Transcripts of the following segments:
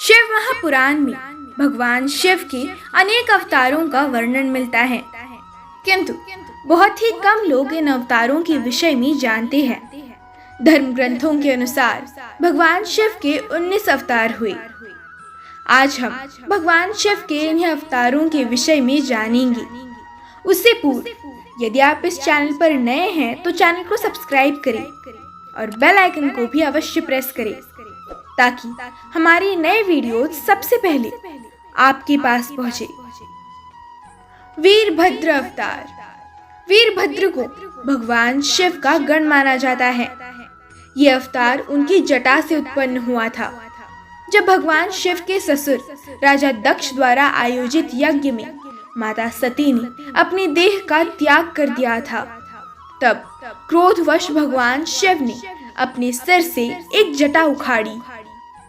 शिव महापुराण में भगवान शिव के अनेक अवतारों का वर्णन मिलता है, किंतु बहुत ही कम लोग इन अवतारों के विषय में जानते हैं। धर्म ग्रंथों के अनुसार भगवान शिव के 19 अवतार हुए। आज हम भगवान शिव के इन्हीं अवतारों के विषय में जानेंगे। उससे पूर्व यदि आप इस चैनल पर नए हैं तो चैनल को सब्सक्राइब करें और बेल आइकन को भी अवश्य प्रेस करें ताकि हमारे नए वीडियो सबसे पहले आपके पास पहुंचे। वीरभद्र अवतार। वीरभद्र को भगवान शिव का गण माना जाता है। ये अवतार उनकी जटा से उत्पन्न हुआ था। जब भगवान शिव के ससुर राजा दक्ष द्वारा आयोजित यज्ञ में माता सती ने अपनी देह का त्याग कर दिया था, तब क्रोधवश भगवान शिव ने अपने सिर से एक जटा उखाड़ी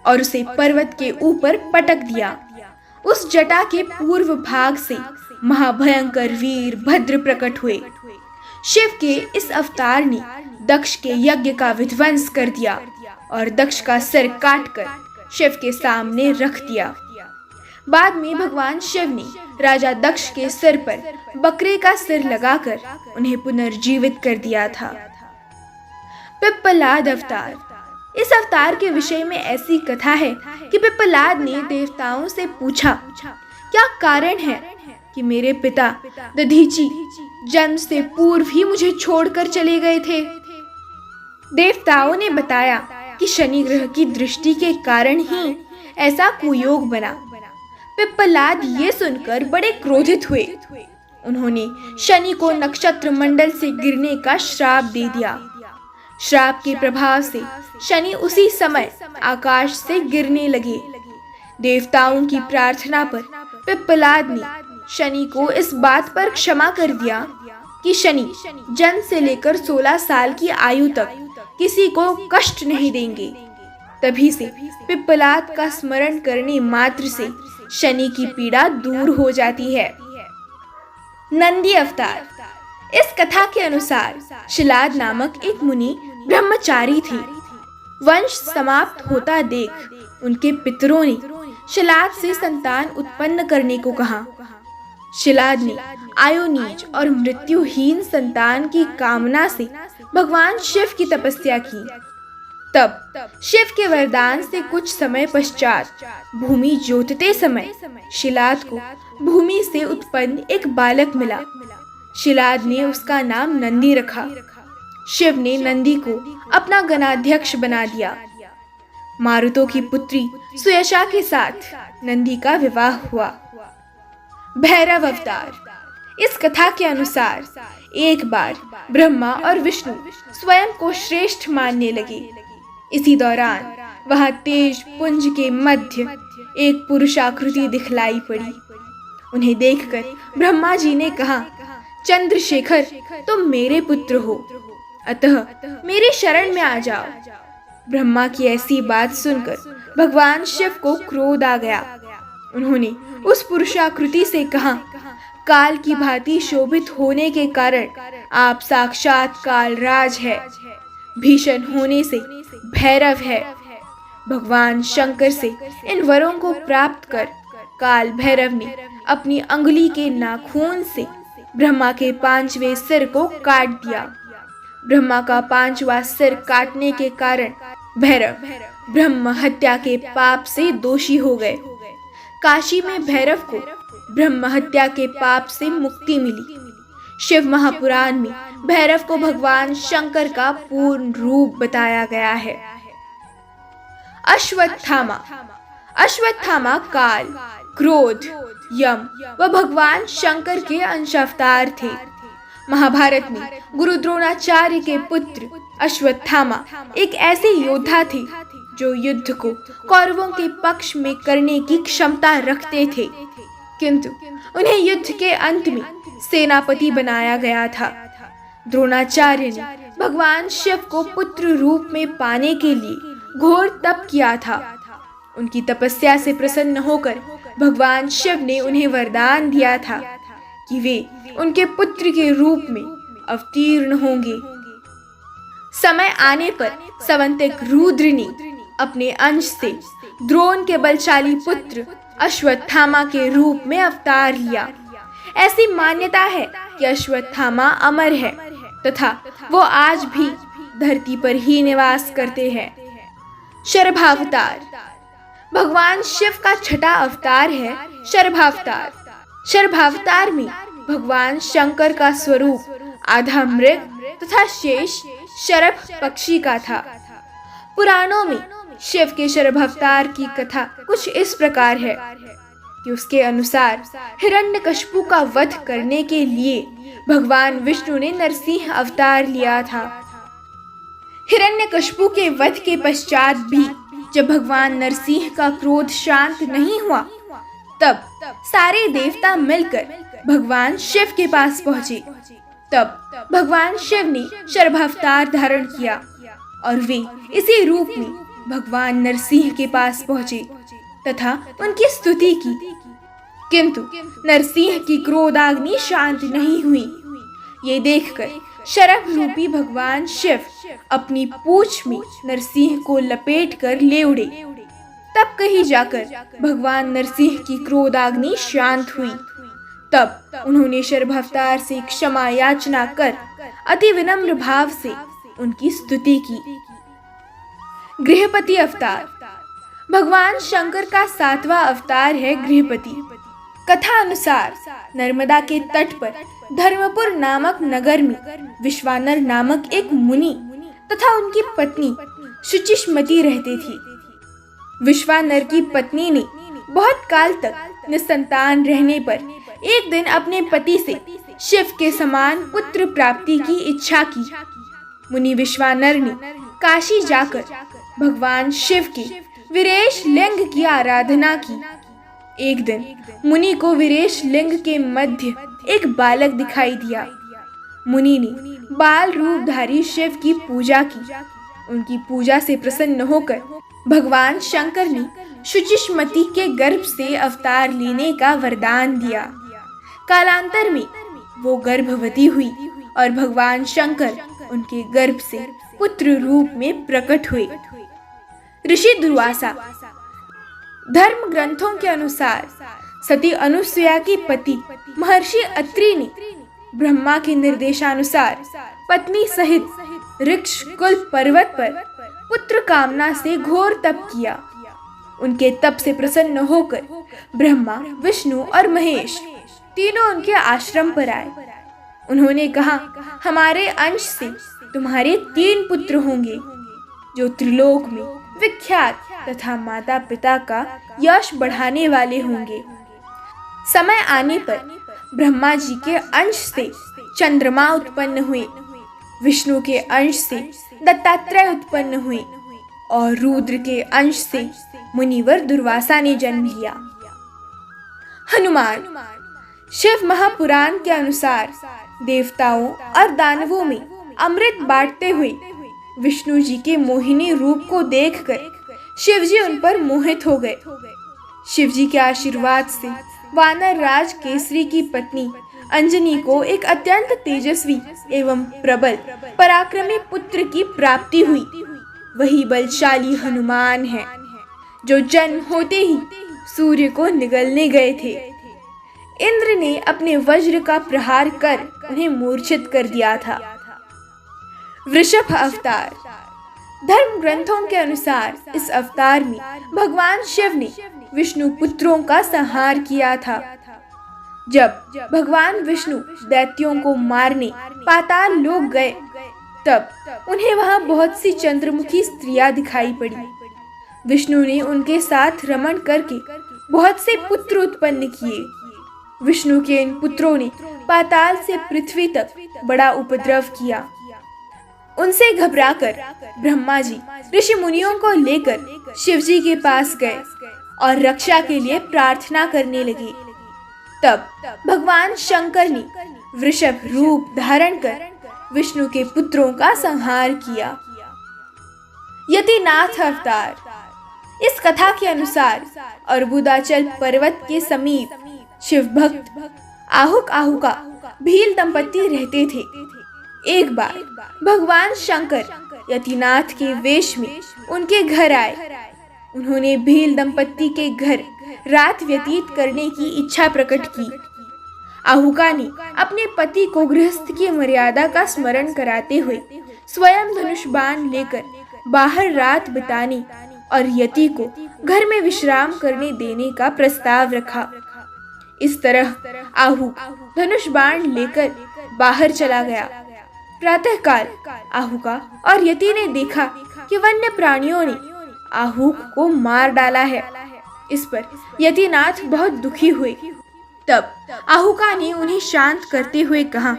और उसे पर्वत के ऊपर पटक दिया। उस जटा के पूर्व भाग से महाभयंकर वीर भद्र प्रकट हुए। शिव के इस अवतार ने दक्ष के यज्ञ का विध्वंस कर दिया और दक्ष का सिर काटकर शिव के सामने रख दिया। बाद में भगवान शिव ने राजा दक्ष के सिर पर बकरे का सिर लगाकर उन्हें पुनर्जीवित कर दिया था। पिप्पलाद अवतार। इस अवतार के विषय में ऐसी कथा है कि पिप्पलाद ने देवताओं से पूछा, क्या कारण है कि मेरे पिता दधीची जन्म से पूर्व ही मुझे छोड़कर चले गए थे। देवताओं ने बताया कि शनि ग्रह की दृष्टि के कारण ही ऐसा कुयोग बना। पिप्पलाद ये सुनकर बड़े क्रोधित हुए। उन्होंने शनि को नक्षत्र मंडल से गिरने का श्राप दे दिया। श्राप के प्रभाव से शनि उसी समय आकाश से गिरने लगे। देवताओं की प्रार्थना पर पिप्पलाद ने शनि को इस बात पर क्षमा कर दिया कि शनि जन्म से लेकर 16 साल की आयु तक किसी को कष्ट नहीं देंगे। तभी से पिप्पलाद का स्मरण करने मात्र से शनि की पीड़ा दूर हो जाती है। नंदी अवतार। इस कथा के अनुसार शिलाद नामक एक मुनि ब्रह्मचारी थे। वंश समाप्त होता देख उनके पितरों ने शिलाद से संतान उत्पन्न करने को कहा। शिलाद ने आयोनीज और मृत्युहीन संतान की कामना से भगवान शिव की तपस्या की। तब शिव के वरदान से कुछ समय पश्चात भूमि जोतते समय शिलाद को भूमि से उत्पन्न एक बालक मिला। शिलाद ने उसका नाम नंदी रखा। शिव ने नंदी को अपना गणाध्यक्ष बना दिया। मारुतों की पुत्री सुयशा के साथ नंदी का विवाह हुआ। भैरव अवतार। इस कथा के अनुसार एक बार ब्रह्मा और विष्णु स्वयं को श्रेष्ठ मानने लगे। इसी दौरान वहां तेज पुंज के मध्य एक पुरुषाकृति दिखलाई पड़ी। उन्हें देखकर ब्रह्मा जी ने कहा, चंद्रशेखर, तुम मेरे पुत्र हो, अतः मेरे शरण में आ जाओ। ब्रह्मा की ऐसी बात सुनकर भगवान शिव को क्रोध आ गया। उन्होंने उस पुरुषाकृति से कहा, काल की भांति शोभित होने के कारण आप साक्षात कालराज है, भीषण होने से भैरव है। भगवान शंकर से इन वरों को प्राप्त कर काल भैरव ने अपनी अंगुली के नाखून से ब्रह्मा के 5वें सिर को काट दिया। ब्रह्मा का 5वां सिर काटने के कारण भैरव ब्रह्म हत्या के पाप से दोषी हो गए। काशी में भैरव को ब्रह्म हत्या के पाप से मुक्ति मिली। शिव महापुराण में भैरव को भगवान शंकर का पूर्ण रूप बताया गया है। अश्वत्थामा। अश्वत्थामा काल, क्रोध, यम व भगवान शंकर के अंशावतार थे। महाभारत में गुरु द्रोणाचार्य के पुत्र अश्वत्थामा एक ऐसे योद्धा थे जो युद्ध को कौरवों के पक्ष में करने की क्षमता रखते थे, किंतु उन्हें युद्ध के अंत में सेनापति बनाया गया था। द्रोणाचार्य ने भगवान शिव को पुत्र रूप में पाने के लिए घोर तप किया था। उनकी तपस्या से प्रसन्न होकर भगवान शिव ने उन्हें वरदान दिया था कि वे उनके पुत्र के रूप में अवतीर्ण होंगे। समय आने पर सवंतिक रुद्र ने अपने अंश से द्रोण के बलशाली पुत्र अश्वत्थामा के रूप में अवतार लिया। ऐसी मान्यता है कि अश्वत्थामा अमर है तथा वो आज भी धरती पर ही निवास करते हैं। शरभावतार भगवान शिव का छठा अवतार है शरभावतार। शरभावतार में भगवान शंकर का स्वरूप आधा मृग तथा शेष शरभ पक्षी का था। पुराणों में शिव के शरभावतार की कथा कुछ इस प्रकार है कि उसके अनुसार हिरण्यकशिपु का वध करने के लिए भगवान विष्णु ने नरसिंह अवतार लिया था। हिरण्यकशिपु के वध के पश्चात भी जब भगवान नरसिंह का क्रोध शांत नहीं हुआ, तब सारे देवता मिलकर भगवान शिव के पास पहुंचे। तब भगवान शिव ने शरभावतार धारण किया और वे इसी रूप में भगवान नरसिंह के पास पहुंचे तथा उनकी स्तुति की। किंतु नरसिंह की क्रोधाग्नि शांत नहीं हुई। ये देखकर शरभ रूपी भगवान शिव अपनी पूंछ में नरसिंह को लपेट कर ले उड़े। तब कहीं जाकर भगवान नरसिंह की क्रोधाग्नि शांत हुई। तब उन्होंने शरभावतार से क्षमा याचना कर अति विनम्र भाव से उनकी स्तुति की। गृहपति अवतार भगवान शंकर का 7वां अवतार है गृहपति। कथा अनुसार नर्मदा के तट पर धर्मपुर नामक नगर में विश्वानर नामक एक मुनि तथा उनकी पत्नी शुचिष्मति रहते थे। विश्वानर की पत्नी ने बहुत काल तक निसंतान रहने पर एक दिन अपने पति से शिव के समान पुत्र प्राप्ति की इच्छा की। मुनि विश्वानर ने काशी जाकर भगवान शिव के वीरेश लिंग की आराधना की। एक दिन मुनि को वीरेश लिंग के मध्य एक बालक दिखाई दिया। मुनि ने बाल रूपधारी शिव की पूजा की। उनकी पूजा से प्रसन्न होकर भगवान शंकर ने शुचिष्मति के गर्भ से अवतार लेने का वरदान दिया। कालांतर में वो गर्भवती हुई और भगवान शंकर उनके गर्भ से पुत्र रूप में प्रकट हुए। ऋषि दुर्वासा धर्म ग्रंथों के अनुसार सती अनुसुया की पति महर्षि अत्रि ने ब्रह्मा के निर्देशानुसार पत्नी सहित ऋक्षकुल पर्वत पर पुत्र कामना से घोर तप किया। उनके तप से प्रसन्न होकर ब्रह्मा, विष्णु और महेश तीनों उनके आश्रम पर आए। उन्होंने कहा, हमारे अंश से तुम्हारे 3 पुत्र होंगे जो त्रिलोक में विख्यात तथा माता पिता का यश बढ़ाने वाले होंगे। समय आने पर ब्रह्मा जी के अंश से चंद्रमा उत्पन्न हुए, विष्णु के अंश से दत्तात्रेय उत्पन्न हुए और रुद्र के अंश से मुनिवर दुर्वासा ने जन्म लिया। हनुमान शिव महापुराण के अनुसार देवताओं और दानवों में अमृत बांटते हुए विष्णु जी के मोहिनी रूप को देखकर शिव जी उन पर मोहित हो गए। शिव जी के आशीर्वाद से वानर राज केसरी की पत्नी अंजनी को एक अत्यंत तेजस्वी एवं प्रबल पराक्रमी पुत्र की प्राप्ति हुई। वही बलशाली हनुमान है जो जन्म होते ही सूर्य को निगलने गए थे। इंद्र ने अपने वज्र का प्रहार कर उन्हें मूर्छित कर दिया था। वृषभ अवतार धर्म ग्रंथों के अनुसार इस अवतार में भगवान शिव ने विष्णु पुत्रों का संहार किया था। जब भगवान विष्णु दैत्यों को मारने पाताल लोक गए, तब उन्हें वहां बहुत सी चंद्रमुखी स्त्रियां दिखाई पड़ी। विष्णु ने उनके साथ रमण करके बहुत से पुत्र उत्पन्न किए। विष्णु के इन पुत्रों ने पाताल से पृथ्वी तक बड़ा उपद्रव किया। उनसे घबराकर ब्रह्मा जी ऋषि मुनियों को लेकर शिव जी के पास गए और रक्षा के लिए प्रार्थना करने लगे। तब भगवान शंकर ने वृषभ रूप धारण कर विष्णु के पुत्रों का संहार किया। यतिनाथ अवतार इस कथा के अनुसार अर्बुदाचल पर्वत के समीप शिव भक्त आहुका भील दंपति रहते थे। एक बार भगवान शंकर यतिनाथ के वेश में उनके घर आए। उन्होंने भील दंपत्ति के घर रात व्यतीत करने की इच्छा प्रकट की। अहुका ने अपने पति को गृहस्थ की मर्यादा का स्मरण कराते हुए स्वयं धनुष बाण लेकर बाहर रात बिताने और यति को घर में विश्राम करने देने का प्रस्ताव रखा। इस तरह आहूक धनुष बाण लेकर बाहर चला गया। प्रातःकाल आहूका और यति ने देखा कि वन्य प्राणियों ने आहूक को मार डाला है। इस पर यतिनाथ बहुत दुखी हुए। तब आहूका ने उन्हें शांत करते हुए कहा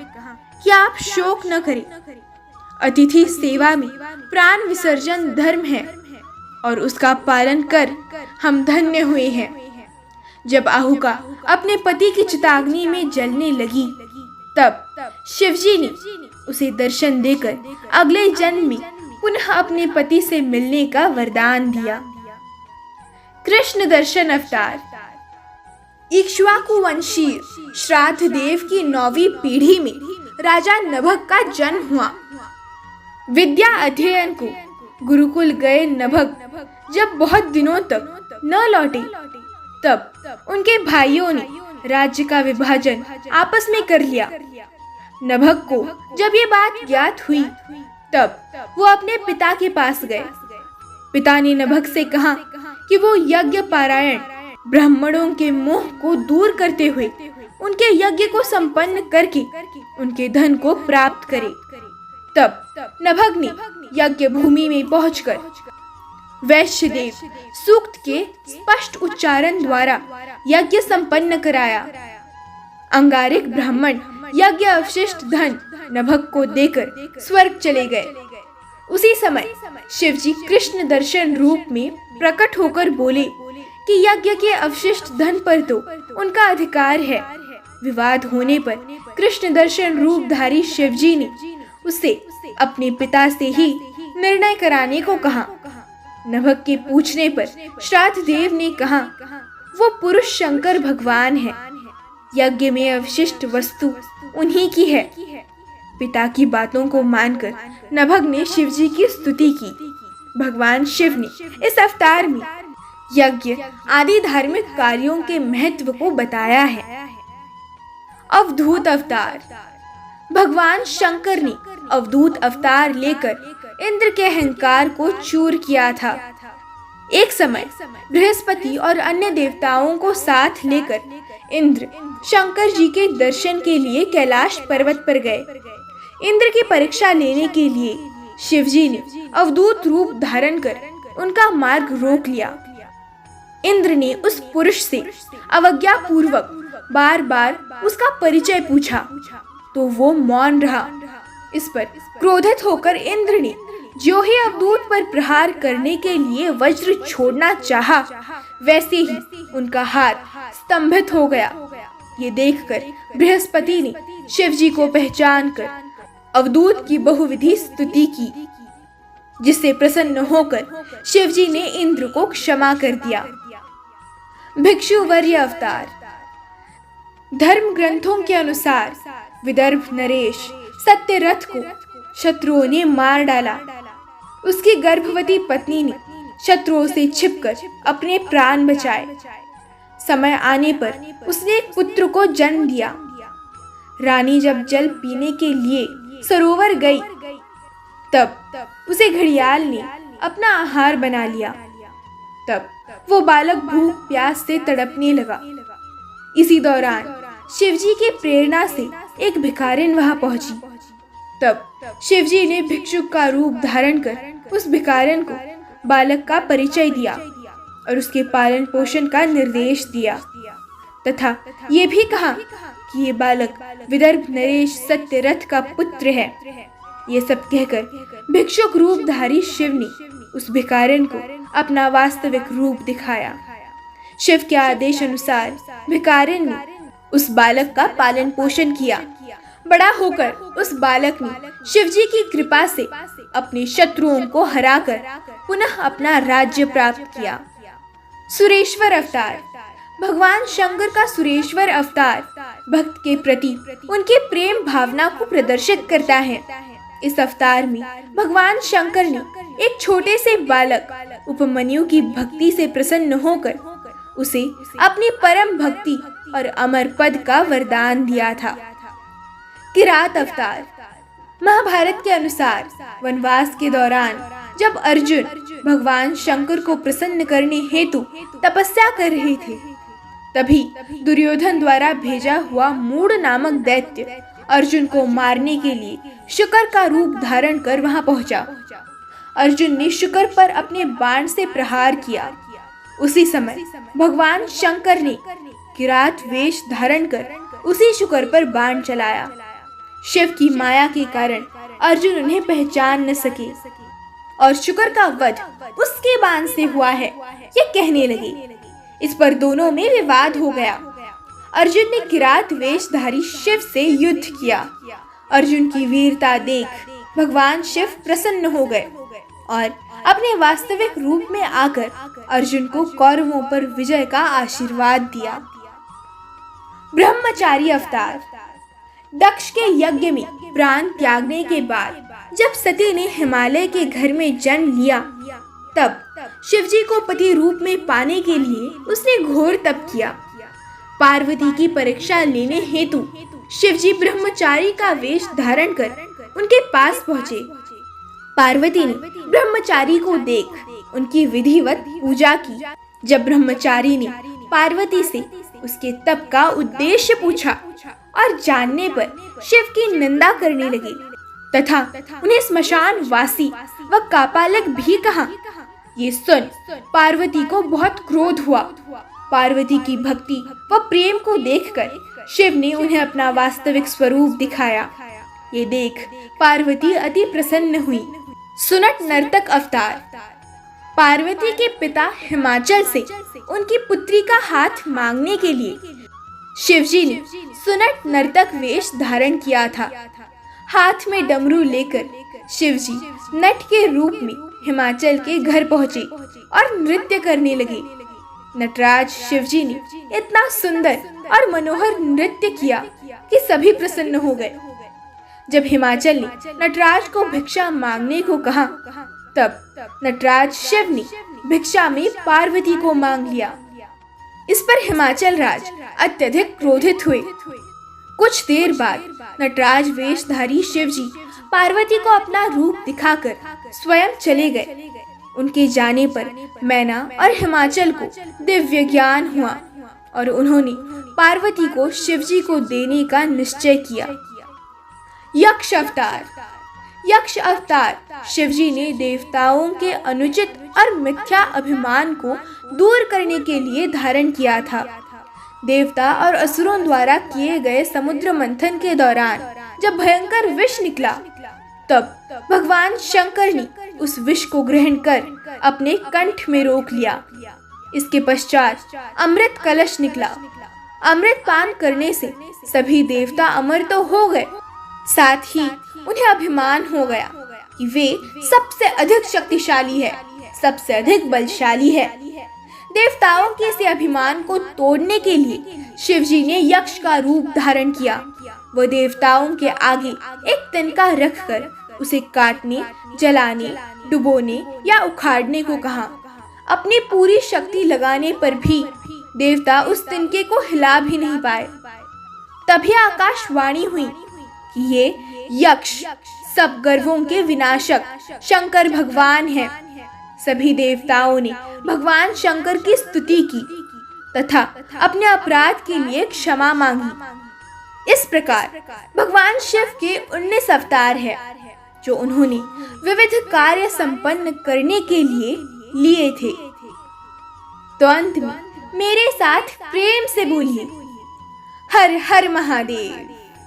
कि आप शोक न करें। अतिथि सेवा में प्राण विसर्जन धर्म है और उसका पालन कर हम धन्य हुए हैं। जब आहूका अपने पति की चिताग्नि में जलने लगी, तब शिवजी ने उसे दर्शन देकर अगले जन्म में पुनः अपने पति से मिलने का वरदान दिया। कृष्ण दर्शन अवतार। इक्ष्वाकु वंशीय श्राद्ध देव की 9वीं पीढ़ी में राजा नभग का जन्म हुआ। विद्या अध्ययन को गुरुकुल गए नभग जब बहुत दिनों तक न लौटे, तब उनके भाइयों ने राज्य का विभाजन आपस में कर लिया। नभग को जब ये बात ज्ञात हुई, तब वो अपने पिता के पास गए। पिता ने नभग से कहा कि वो यज्ञ पारायण ब्राह्मणों के मोह को दूर करते हुए उनके यज्ञ को संपन्न करके उनके धन को प्राप्त करे। तब नभग ने यज्ञ भूमि में पहुंचकर वैश्यदेव सूक्त के स्पष्ट उच्चारण द्वारा यज्ञ संपन्न कराया। अंगारिक ब्राह्मण यज्ञ अवशिष्ट धन नभग को देकर स्वर्ग चले गए। उसी समय शिवजी कृष्ण दर्शन रूप में प्रकट होकर बोले कि यज्ञ के अवशिष्ट धन पर तो उनका अधिकार है। विवाद होने पर कृष्ण दर्शन रूपधारी शिवजी ने उसे अपने पिता से ही निर्णय कराने को कहा। नभग के पूछने पर श्राद्ध देव ने कहा, वो पुरुष शंकर भगवान है। यज्ञ में अवशिष्ट वस्तु उन्हीं की है। पिता की बातों को मानकर नभग ने शिवजी की स्तुति की। भगवान शिव ने इस अवतार में यज्ञ आदि धार्मिक कार्यों के महत्व को बताया है। अवधूत अवतार। भगवान शंकर ने अवधूत अवतार लेकर इंद्र के अहंकार को चूर किया था। एक समय बृहस्पति और अन्य देवताओं को साथ लेकर इंद्र शंकर जी के दर्शन के लिए कैलाश पर्वत पर गए। इंद्र की परीक्षा लेने के लिए शिवजी ने अवधूत रूप धारण कर उनका मार्ग रोक लिया। इंद्र ने उस पुरुष से अवज्ञा पूर्वक बार बार उसका परिचय पूछा, तो वो मौन रहा। इस पर क्रोधित होकर इंद्र ने जो ही अवधूत पर प्रहार करने के लिए वज्र छोड़ना चाहा, वैसे ही उनका हाथ स्तंभित हो गया। ये देखकर बृहस्पति ने शिवजी को पहचान कर अवधूत की बहुविधि स्तुति की, जिससे प्रसन्न होकर शिवजी ने इंद्र को क्षमा कर दिया। भिक्षुवर्य अवतार। धर्म ग्रंथों के अनुसार विदर्भ नरेश सत्यरथ को शत्रुओं ने मार डाला। उसकी गर्भवती पत्नी ने शत्रुओं से छिपकर अपने प्राण बचाए। समय आने पर उसने एक पुत्र को जन्म दिया। रानी जब जल पीने के लिए सरोवर गई, तब उसे घड़ियाल ने अपना आहार बना लिया। तब वो बालक भूख प्यास से तड़पने लगा। इसी दौरान शिवजी की प्रेरणा से एक भिखारिन वहां पहुंची। तब शिवजी ने भिक्षुक का रूप धारण कर उस भिखारिन को बालक का परिचय दिया और उसके पालन पोषण का निर्देश दिया, तथा ये भी कहा कि ये बालक विदर्भ नरेश सत्यरथ का पुत्र है। ये सब कहकर भिक्षुक रूपधारी शिव ने उस भिखारिन को अपना वास्तविक रूप दिखाया। शिव के आदेश अनुसार भिखारिन ने उस बालक का पालन पोषण किया। बड़ा होकर उस बालक ने शिवजी की कृपा से अपने शत्रुओं को हराकर पुनः अपना राज्य प्राप्त किया। सुरेश्वर अवतार। भगवान शंकर का सुरेश्वर अवतार भक्त के प्रति उनकी प्रेम भावना को प्रदर्शित करता है। इस अवतार में भगवान शंकर ने एक छोटे से बालक उपमन्यु की भक्ति से प्रसन्न होकर उसे अपनी परम भक्ति और अमर पद का वरदान दिया था। किरात अवतार। महाभारत के अनुसार वनवास के दौरान जब अर्जुन भगवान शंकर को प्रसन्न करने हेतु तपस्या कर रहे थे, तभी दुर्योधन द्वारा भेजा हुआ मूढ़ नामक दैत्य अर्जुन को मारने के लिए शुकर का रूप धारण कर वहां पहुंचा। अर्जुन ने शुकर पर अपने बाण से प्रहार किया। उसी समय भगवान शंकर ने किरात वेश धारण कर उसी शुकर पर बाण चलाया। शिव की माया के कारण अर्जुन उन्हें पहचान न सके और शुकर का वध उसके बाण से हुआ है, ये कहने लगे। इस पर दोनों में विवाद हो गया। अर्जुन ने किरात वेशधारी शिव से युद्ध किया। अर्जुन की वीरता देख भगवान शिव प्रसन्न हो गए और अपने वास्तविक रूप में आकर अर्जुन को कौरवों पर विजय का आशीर्वाद दिया। ब्रह्मचारी अवतार। दक्ष के यज्ञ में प्राण त्यागने के बाद जब सती ने हिमालय के घर में जन्म लिया, तब शिवजी को पति रूप में पाने के लिए उसने घोर तप किया। पार्वती की परीक्षा लेने हेतु शिवजी ब्रह्मचारी का वेश धारण कर उनके पास पहुँचे। पार्वती ने ब्रह्मचारी को देख उनकी विधिवत पूजा की। जब ब्रह्मचारी ने पार्वती से उसके तप का उद्देश्य पूछा और जानने पर शिव की निंदा करने लगे तथा उन्हें स्मशान वासी व कापालक भी कहा। ये सुन पार्वती को बहुत क्रोध हुआ। पार्वती की भक्ति व प्रेम को देखकर शिव ने उन्हें अपना वास्तविक स्वरूप दिखाया। ये देख पार्वती अति प्रसन्न हुई। सुनट नर्तक अवतार। पार्वती के पिता हिमाचल से उनकी पुत्री का हाथ मांगने के लिए शिवजी ने सुनट नर्तक वेश धारण किया था। हाथ में डमरू लेकर शिवजी नट के रूप में हिमाचल के घर पहुँचे और नृत्य करने लगे। नटराज शिवजी ने इतना सुंदर और मनोहर नृत्य किया कि सभी प्रसन्न हो गए। जब हिमाचल ने नटराज को भिक्षा मांगने को कहा, तब नटराज शिव ने भिक्षा में पार्वती को मांग लिया। इस पर हिमाचल राज अत्यधिक क्रोधित हुए। कुछ देर बाद नटराज वेशधारी शिवजी पार्वती को अपना रूप दिखाकर स्वयं चले गए। उनके जाने पर मैना और हिमाचल को दिव्य ज्ञान हुआ और उन्होंने पार्वती को शिवजी को देने का निश्चय किया। यक्ष अवतार। यक्ष अवतार शिवजी ने देवताओं के अनुचित और मिथ्या अभिमान को दूर करने के लिए धारण किया था। देवता और असुरों द्वारा किए गए समुद्र मंथन के दौरान जब भयंकर विष निकला, तब भगवान शंकर ने उस विष को ग्रहण कर अपने कंठ में रोक लिया। इसके पश्चात अमृत कलश निकला। अमृत पान करने से सभी देवता अमर तो हो गए, साथ ही उन्हें अभिमान हो गया कि वे सबसे अधिक शक्तिशाली है, सबसे अधिक बलशाली है। देवताओं के इस अभिमान को तोड़ने के लिए शिवजी ने यक्ष का रूप धारण किया। वह देवताओं के आगे एक तिनका रखकर उसे काटने, जलाने, डुबोने या उखाड़ने को कहा। अपनी पूरी शक्ति लगाने पर भी देवता उस तिनके को हिला भी नहीं पाए। तभी आकाशवाणी हुई कि ये यक्ष सब गर्वों के विनाशक शंकर भगवान हैं। सभी देवताओं ने भगवान शंकर की स्तुति की तथा अपने अपराध के लिए क्षमा मांगी। इस प्रकार भगवान शिव के 19 अवतार है जो उन्होंने विविध कार्य संपन्न करने के लिए थे। तो अंत में मेरे साथ प्रेम से बोलिए, हर हर महादेव।